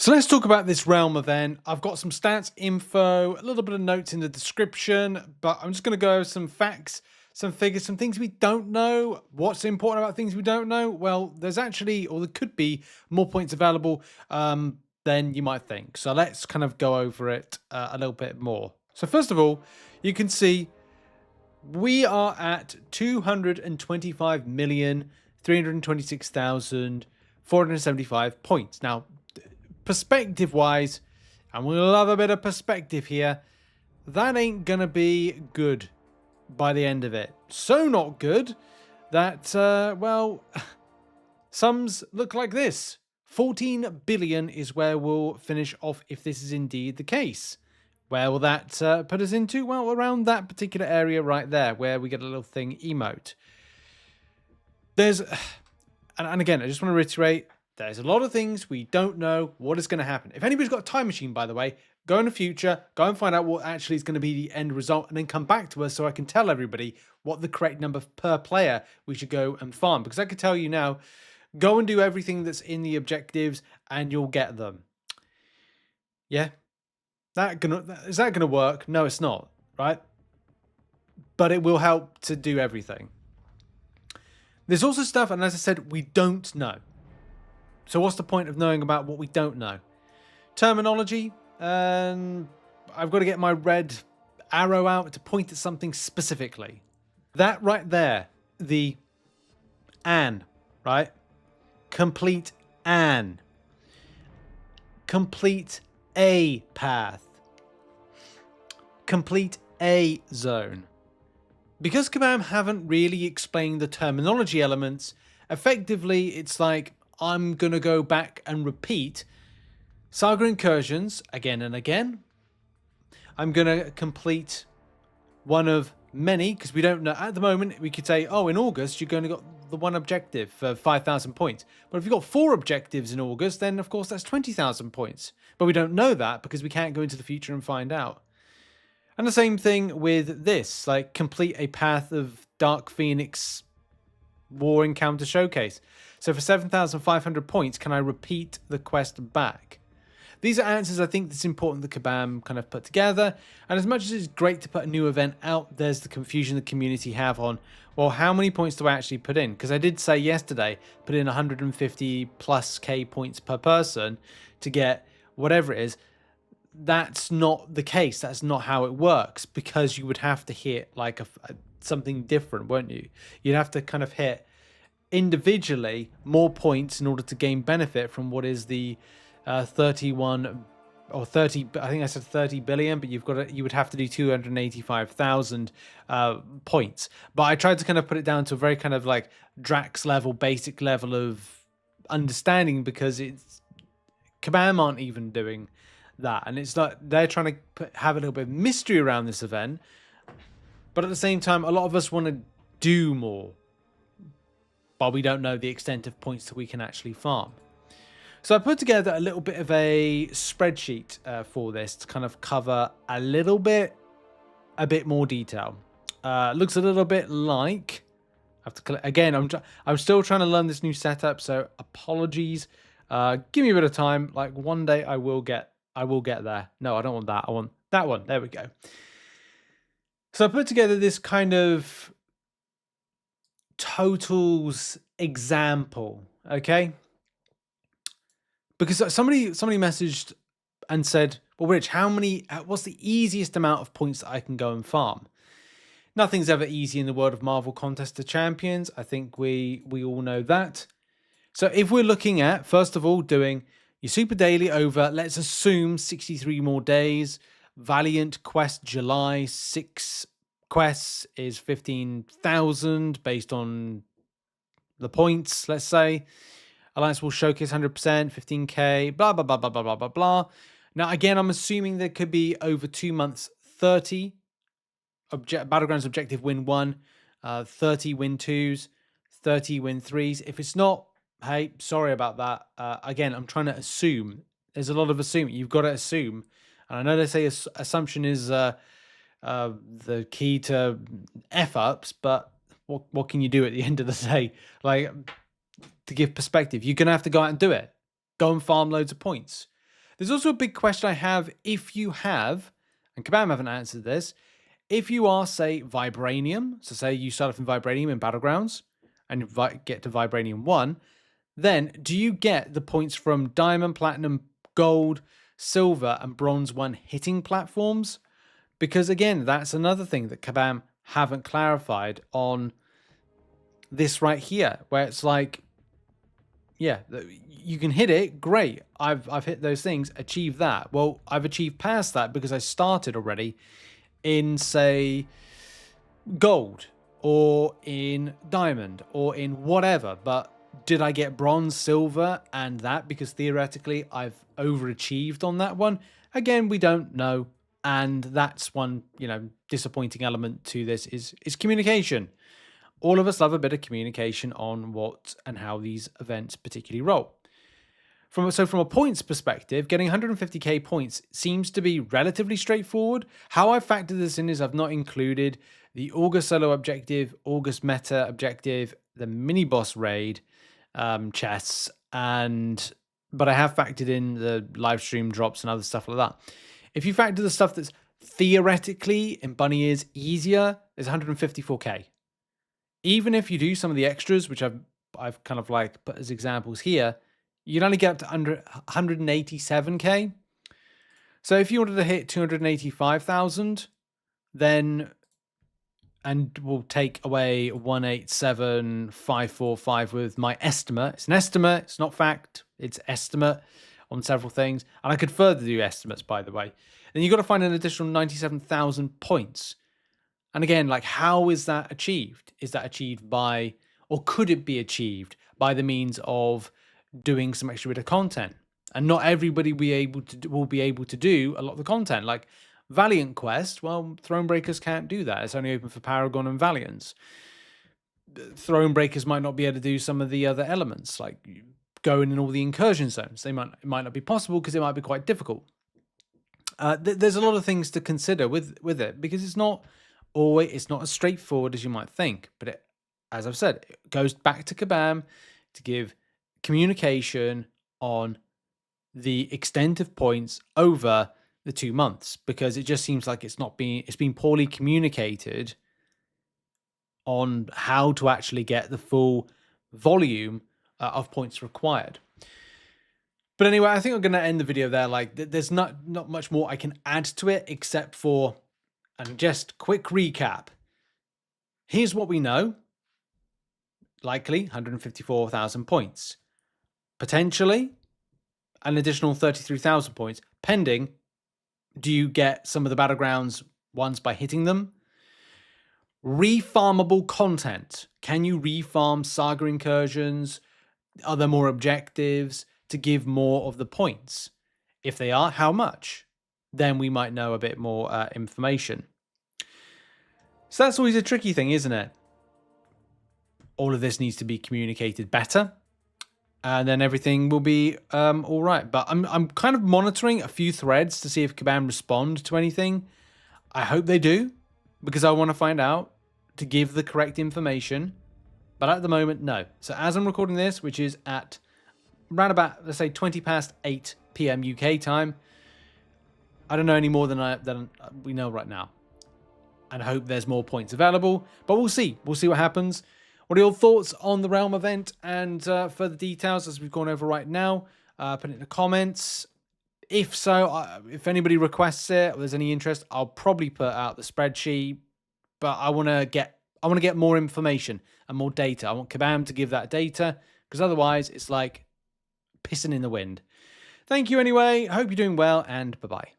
So let's talk about this realm event. I've got some stats info, a little bit of notes in the description, but I'm just going to go over some facts, some figures, some things we don't know. What's important about things we don't know? Well, there's actually, or there could be more points available than you might think. So let's kind of go over it a little bit more. So first of all, you can see we are at 225,326,475 points. Now, perspective wise, and we love a bit of perspective here, that ain't gonna be good by the end of it. So not good that, well, sums look like this. 14 billion is where we'll finish off if this is indeed the case. Where will that put us into? Well, around that particular area right there, where we get a little thing emote. There's, and again, I just want to reiterate, there's a lot of things we don't know what is going to happen. If anybody's got a time machine, by the way, go in the future, go and find out what actually is going to be the end result, and then come back to us so I can tell everybody what the correct number per player we should go and farm. Because I could tell you now, go and do everything that's in the objectives and you'll get them. Yeah? Is that gonna work? No, it's not, right? But it will help to do everything. There's also stuff, and as I said, we don't know. So what's the point of knowing about what we don't know? Terminology, and I've got to get my red arrow out to point at something specifically. That right there, the an, right? Complete an. Complete a path. Complete a zone. Because Kabam haven't really explained the terminology elements, effectively it's like I'm going to go back and repeat Saga Incursions again and again. I'm going to complete one of many, because we don't know. At the moment, we could say, oh, in August, you've only got the one objective for 5,000 points. But if you've got 4 objectives in August, then of course that's 20,000 points. But we don't know that because we can't go into the future and find out. And the same thing with this, like complete a path of Dark Phoenix War Encounter Showcase. So for 7,500 points, can I repeat the quest back? These are answers I think that's important that Kabam kind of put together. And as much as it's great to put a new event out, there's the confusion the community have on, well, how many points do I actually put in? Because I did say yesterday, put in 150 plus K points per person to get whatever it is. That's not the case. That's not how it works, because you would have to hit like something different, won't you? You'd have to kind of hit individually more points in order to gain benefit from what is the 31 or 30, I think I said 30 billion, but you would have to do 285,000 points. But I tried to kind of put it down to a very kind of like Drax level, basic level of understanding, because it's Kabam aren't even doing that, and it's like they're trying to have a little bit of mystery around this event, but at the same time a lot of us want to do more, but we don't know the extent of points that we can actually farm. So I put together a little bit of a spreadsheet for this to kind of cover a bit more detail. Looks a little bit like I have to again. I'm still trying to learn this new setup, so apologies. Give me a bit of time. Like one day I will get there. No, I don't want that. I want that one. There we go. So I put together this kind of totals example, okay? Because somebody messaged and said, well, Rich, what's the easiest amount of points that I can go and farm? Nothing's ever easy in the world of Marvel Contest of Champions. I think we all know that. So if we're looking at, first of all, doing your Super Daily over, let's assume 63 more days. Valiant Quest July, 6 quests is 15,000 based on the points, let's say. Alliance will showcase 100%, 15k, blah, blah, blah, blah, blah, blah, blah, blah. Now, again, I'm assuming there could be over 2 months, 30 Battlegrounds objective win 1, 30 win 2s, 30 win 3s. If it's not, hey, sorry about that. Again, I'm trying to assume. There's a lot of assuming. You've got to assume. And I know they say assumption is the key to F-ups, but what can you do at the end of the day? Like, to give perspective, you're going to have to go out and do it. Go and farm loads of points. There's also a big question I have if you have, and Kabam haven't answered this, if you are, say, Vibranium, so say you start off in Vibranium in Battlegrounds and get to Vibranium 1, then do you get the points from Diamond, Platinum, Gold, Silver, and Bronze 1 hitting platforms? Because again, that's another thing that Kabam haven't clarified on this right here, where it's like, yeah, you can hit it, great. I've hit those things, achieve that. Well, I've achieved past that because I started already in, say, Gold or in Diamond or in whatever, but did I get Bronze, Silver, and that because theoretically I've overachieved on that one? Again, we don't know, and that's one, disappointing element to this is communication. All of us love a bit of communication on what and how these events particularly roll. From a points perspective, getting 150k points seems to be relatively straightforward. How I've factored this in is I've not included the August solo objective, August meta objective, the mini boss raid chests, but I have factored in the live stream drops and other stuff like that. If you factor the stuff that's theoretically in bunny ears easier, there's 154k. Even if you do some of the extras, which I've kind of like put as examples here, you'd only get up to under 187k. So if you wanted to hit 285,000, then, and we'll take away 187,545 with my estimate. It's an estimate, it's not fact, it's estimate on several things. And I could further do estimates, by the way. Then you've got to find an additional 97,000 points. And again, like, how is that achieved? Is that achieved by, or could it be achieved by the means of doing some extra bit of content? And not everybody will be able to do a lot of the content. Like Valiant Quest, well, Thronebreakers can't do that. It's only open for Paragon and Valiants. Thronebreakers might not be able to do some of the other elements, like going in all the incursion zones. It might not be possible because it might be quite difficult. There's a lot of things to consider with it, because it's not as straightforward as you might think. But as I've said, it goes back to Kabam to give communication on the extent of points over the 2 months, because it just seems like it's been poorly communicated on how to actually get the full volume of points required. But anyway, I think I'm going to end the video there. Like, there's not much more I can add to it except for, and just quick recap. Here's what we know. Likely 154,000 points. Potentially an additional 33,000 points, pending, do you get some of the Battlegrounds ones by hitting them? Refarmable content. Can you refarm Saga incursions? Are there more objectives to give more of the points? If they are, how much? Then we might know a bit more information. So that's always a tricky thing, isn't it? All of this needs to be communicated better, and then everything will be all right. But I'm kind of monitoring a few threads to see if Kabam respond to anything. I hope they do, because I want to find out to give the correct information. But at the moment, no. So as I'm recording this, which is at around about, let's say, 20 past 8 p.m. UK time, I don't know any more than we know right now. And I hope there's more points available. But we'll see. We'll see what happens. What are your thoughts on the Realm event and further details as we've gone over right now? Put it in the comments. If so, if anybody requests it or there's any interest, I'll probably put out the spreadsheet. But I want to get more information and more data. I want Kabam to give that data, because otherwise it's like pissing in the wind. Thank you anyway. Hope you're doing well, and bye-bye.